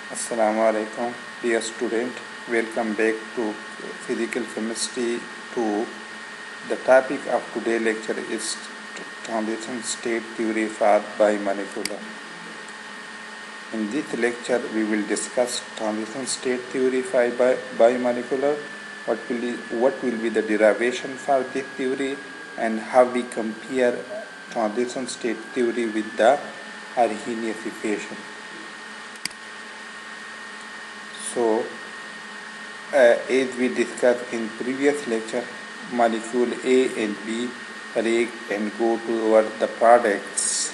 Assalamu alaikum, dear student. Welcome back to Physical Chemistry 2. The topic of today's lecture is transition state theory for bimolecular. In this lecture, we will discuss transition state theory for bimolecular. What will be the derivation for this theory and how we compare transition state theory with the Arrhenius equation. So, as we discussed in previous lecture, molecule A and B react and go toward the products.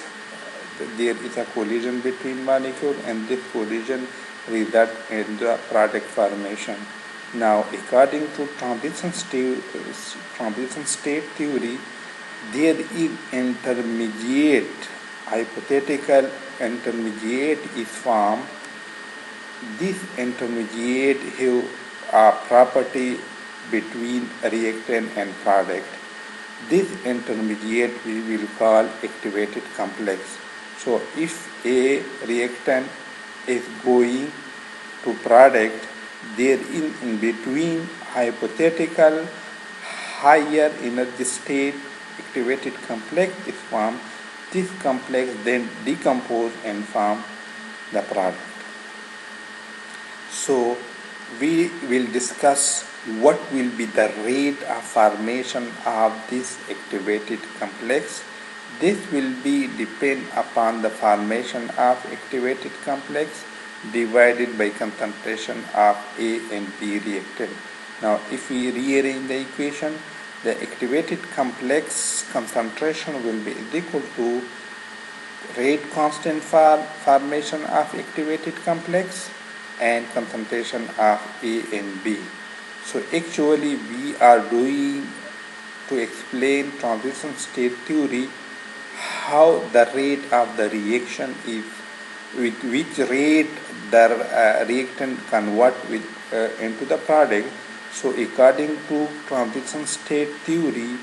There is a collision between molecule and this collision results in the product formation. Now, according to transition state theory, there is hypothetical intermediate is formed. This intermediate have a property between reactant and product. This intermediate we will call activated complex. So if a reactant is going to product, there in between hypothetical higher energy state activated complex is formed. This complex then decompose and form the product. So we will discuss what will be the rate of formation of this activated complex. This will be depend upon the formation of activated complex divided by concentration of A and B reactant. Now if we rearrange the equation, the activated complex concentration will be equal to rate constant for formation of activated complex and concentration of A and B. So actually we are doing to explain transition state theory how the rate of the reaction is, with which rate the reactant convert into the product. So according to transition state theory,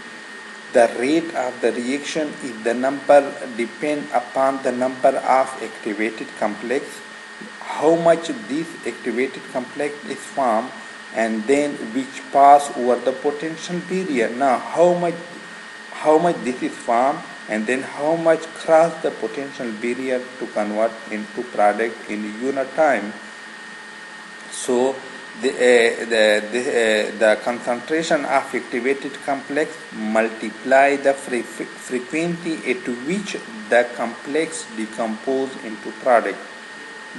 the rate of the reaction is the number depend upon the number of activated complex, how much this activated complex is formed, and then which pass over the potential barrier. Now how much this is formed and then how much cross the potential barrier to convert into product in unit time. So the concentration of activated complex multiply the frequency at which the complex decompose into product.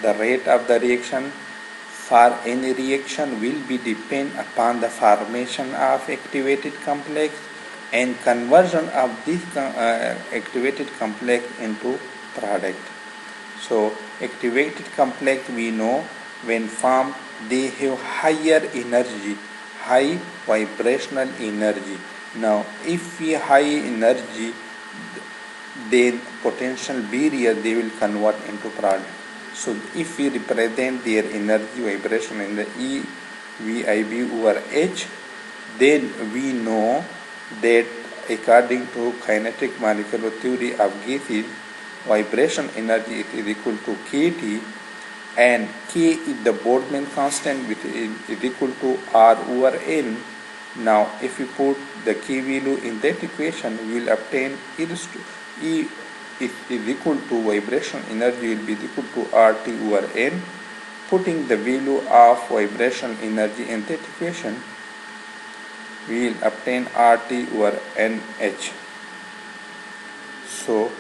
The rate of the reaction for any reaction will be depend upon the formation of activated complex and conversion of this activated complex into product. So activated complex, we know when formed they have higher energy, high vibrational energy. Now if we high energy, then potential barrier they will convert into product. So if we represent their energy vibration in the E VIB over H, then we know that according to kinetic molecular theory of gases, vibration energy is equal to KT, and K is the Boltzmann constant, which is equal to R over N. Now if we put the K value in that equation, we will obtain E is equal to vibration energy will be equal to RT over N. Putting the value of vibration energy in that equation, we will obtain RT over NH. So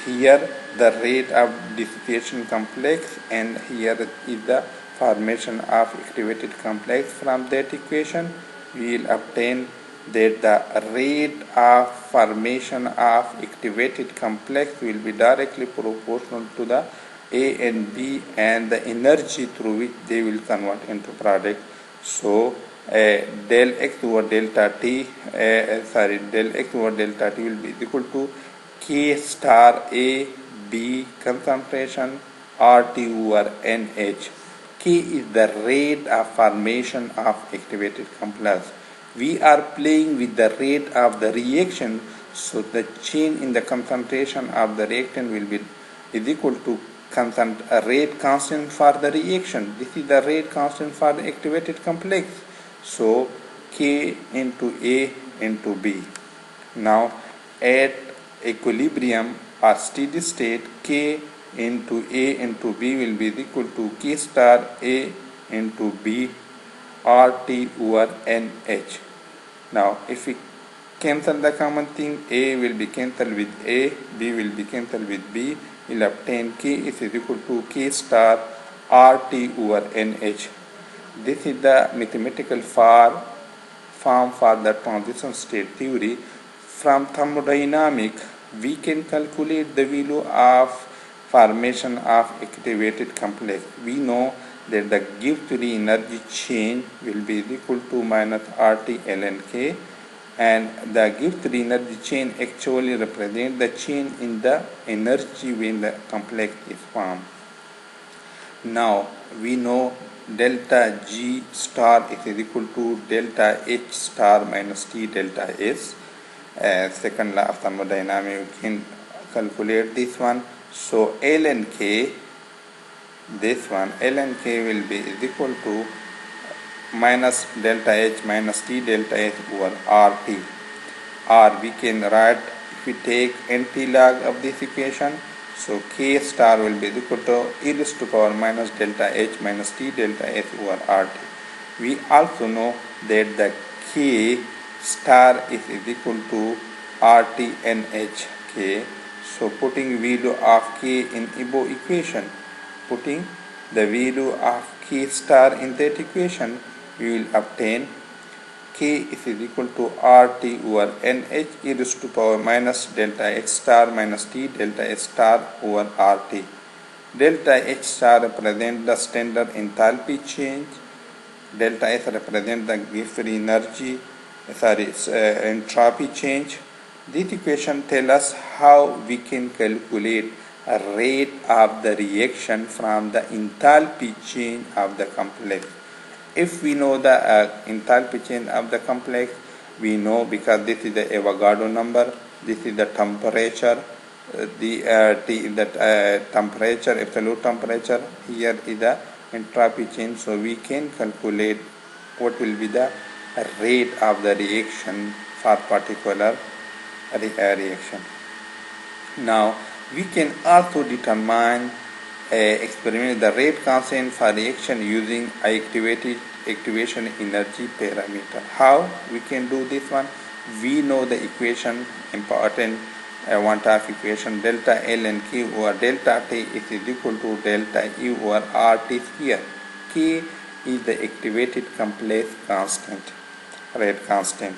here the rate of dissociation complex and here is the formation of activated complex. From that equation we will obtain that the rate of formation of activated complex will be directly proportional to the A and B and the energy through which they will convert into product. So del X over delta T will be equal to K star A B concentration RT over NH. K is the rate of formation of activated complex. We are playing with the rate of the reaction, so the change in the concentration of the reactant will be is equal to constant rate constant for the reaction. This is the rate constant for the activated complex. So K into A into B. Now at equilibrium or steady state, K into A into B will be equal to K star A into B RT over NH. Now if we cancel the common thing, A will be cancelled with A, B will be cancelled with B, will obtain K is equal to K star RT over NH. This is the mathematical form for the transition state theory. From thermodynamics, we can calculate the value of formation of activated complex. We know that the Gibbs energy change will be equal to minus RT ln K, and the Gibbs energy change actually represents the change in the energy when the complex is formed. Now we know delta G star is equal to delta H star minus T delta S. Second law of thermodynamics, we can calculate this one. So ln K, this one ln K will be equal to minus delta H minus T delta S over RT. Or we can write, if we take anti-log of this equation, so K star will be equal to e raised to power minus delta H minus T delta S over RT. We also know that the K star is equal to RT NH K. So putting value of K in above equation, putting the value of K star in that equation, we will obtain K is equal to RT over NH e raised to power minus delta H star minus T delta S star over RT. Delta H star represents the standard enthalpy change. Delta S represents the Gibbs energy, entropy change. This equation tells us how we can calculate a rate of the reaction from the enthalpy change of the complex. If we know the enthalpy change of the complex, we know, because this is the Avogadro number, this is the temperature, temperature, absolute temperature, here is the entropy change. So we can calculate what will be the rate of the reaction for particular reaction. Now we can also determine experiment the rate constant for reaction using activation energy parameter. How we can do this one? We know the equation, important one type equation, delta ln K over delta T is equal to delta E over RT square. K is the activated complex constant, rate constant.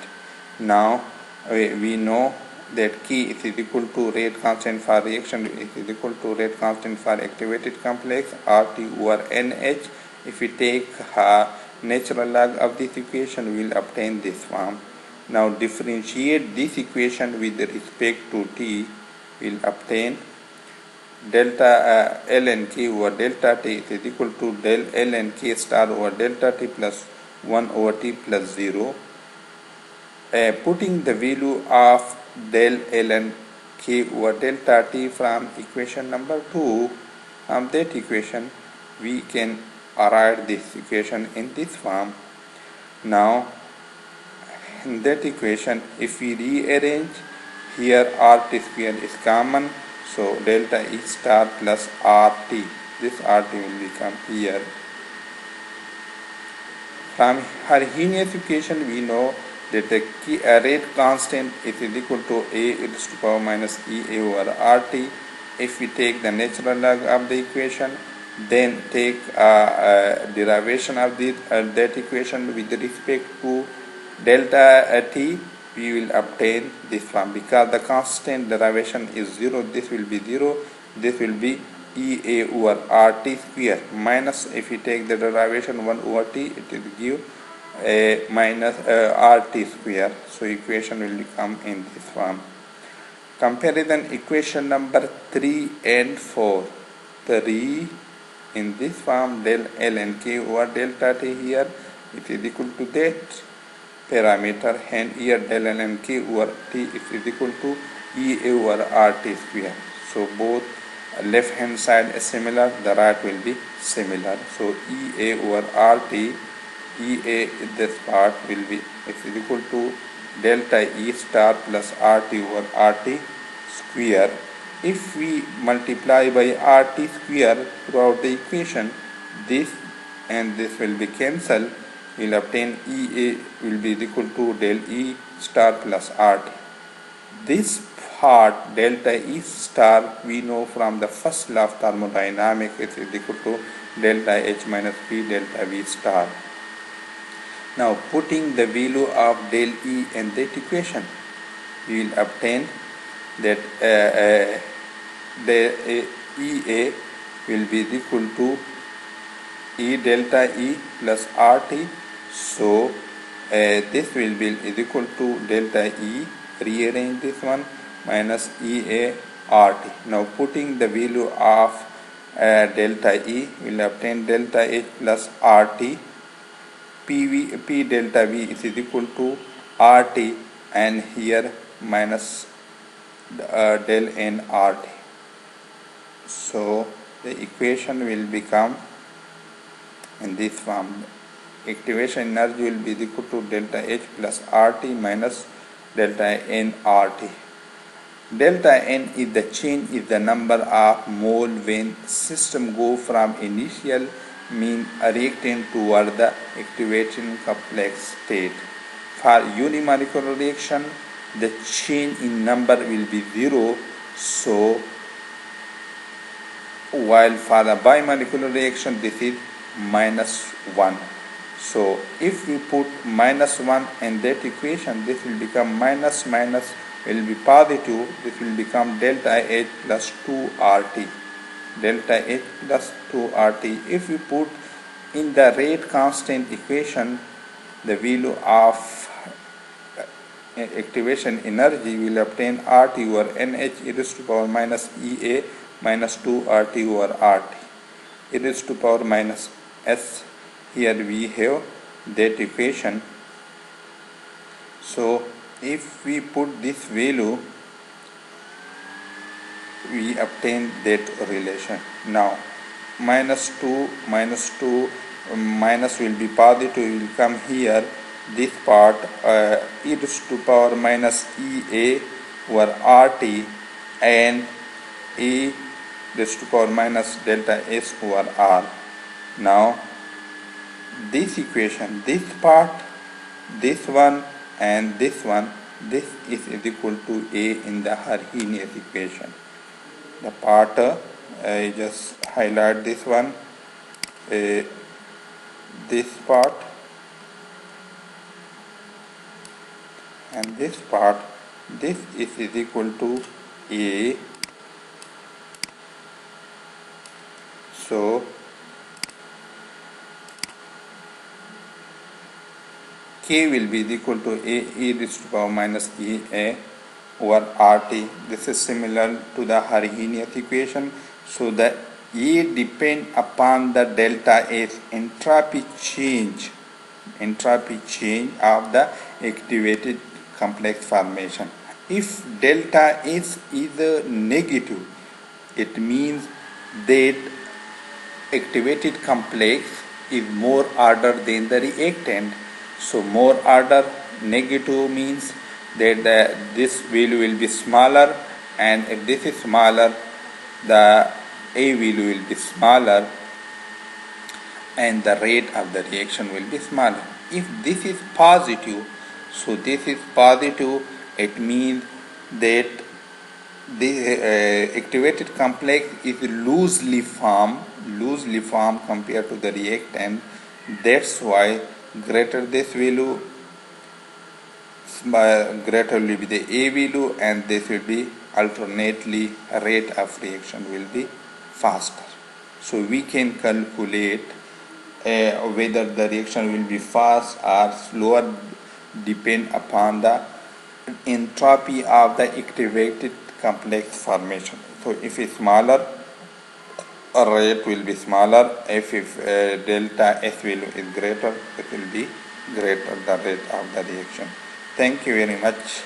Now we know that K is equal to rate constant for reaction is equal to rate constant for activated complex RT over NH. If we take natural log of this equation, we will obtain this form. Now differentiate this equation with respect to T, we will obtain delta ln K over delta T is equal to del ln K star over delta T plus 1 over T plus 0. Putting the value of del ln K over delta T from equation number 2, from that equation we can write this equation in this form. Now in that equation, if we rearrange, here RT square is common, so delta E star plus RT, this RT will become here. From Arrhenius equation we know that the rate constant is equal to A raised to power minus EA over RT. If we take the natural log of the equation, then take derivation of that equation with respect to delta T, we will obtain this form. Because the constant derivation is 0, this will be 0, this will be EA over RT square minus, if we take the derivation 1 over T, it will give a minus RT square. So equation will become in this form. Comparison equation number 3 and 4. 3 in this form, del ln K over delta T here, it is equal to that parameter, and here del ln K over T is equal to EA over RT square. So both left hand side is similar, the right will be similar. So EA over RT, EA this part will be is equal to delta E star plus RT over RT square. If we multiply by RT square throughout the equation, this and this will be cancelled. We will obtain EA will be equal to del E star plus RT. This part delta E star we know from the first law of thermodynamics is equal to delta H minus P delta V star. Now putting the value of del E in that equation, we will obtain that the EA will be equal to E delta E plus RT. So this will be equal to delta E, rearrange this one, minus EA RT. Now putting the value of delta E, we will obtain delta H plus RT. P delta V is equal to RT, and here minus del N RT. So the equation will become in this form. Activation energy will be equal to delta H plus RT minus delta N RT. Delta N is the change in the number of mole when system go from initial mean reactant toward the activating complex state. For unimolecular reaction, the change in number will be 0. So while for the bimolecular reaction, this is minus 1. So if we put minus 1 in that equation, this will become minus will be positive. This will become delta H plus 2 RT. Delta H plus 2 RT. If we put in the rate constant equation, the value of activation energy, will obtain RT over NH e raised to power minus EA minus 2 RT over RT e raised to power minus S. Here we have that equation. So if we put this value, we obtain that relation. Now minus minus will be positive, will come here. This part e raised to power minus EA over RT and e raised to power minus delta S over R. Now this equation, this part, this one and this one, this is equal to A in the Arrhenius equation. The part I just highlight this one, this part and this part, this is equal to A. So K will be equal to A e raised to power minus EA over RT. This is similar to the Arrhenius equation. So the A depend upon the delta S entropy change of the activated complex formation. If delta S is negative, it means that activated complex is more order than the reactant. So more order, negative means that this value will be smaller, and if this is smaller, the A value will be smaller and the rate of the reaction will be smaller. If this is positive, so this is positive, it means that the activated complex is loosely formed compared to the reactant. That's why greater this value, greater will be the A value, and this will be alternately rate of reaction will be faster. So we can calculate whether the reaction will be fast or slower depend upon the entropy of the activated complex formation. So if it's smaller, rate will be smaller. If delta S value is greater, it will be greater the rate of the reaction. Thank you very much.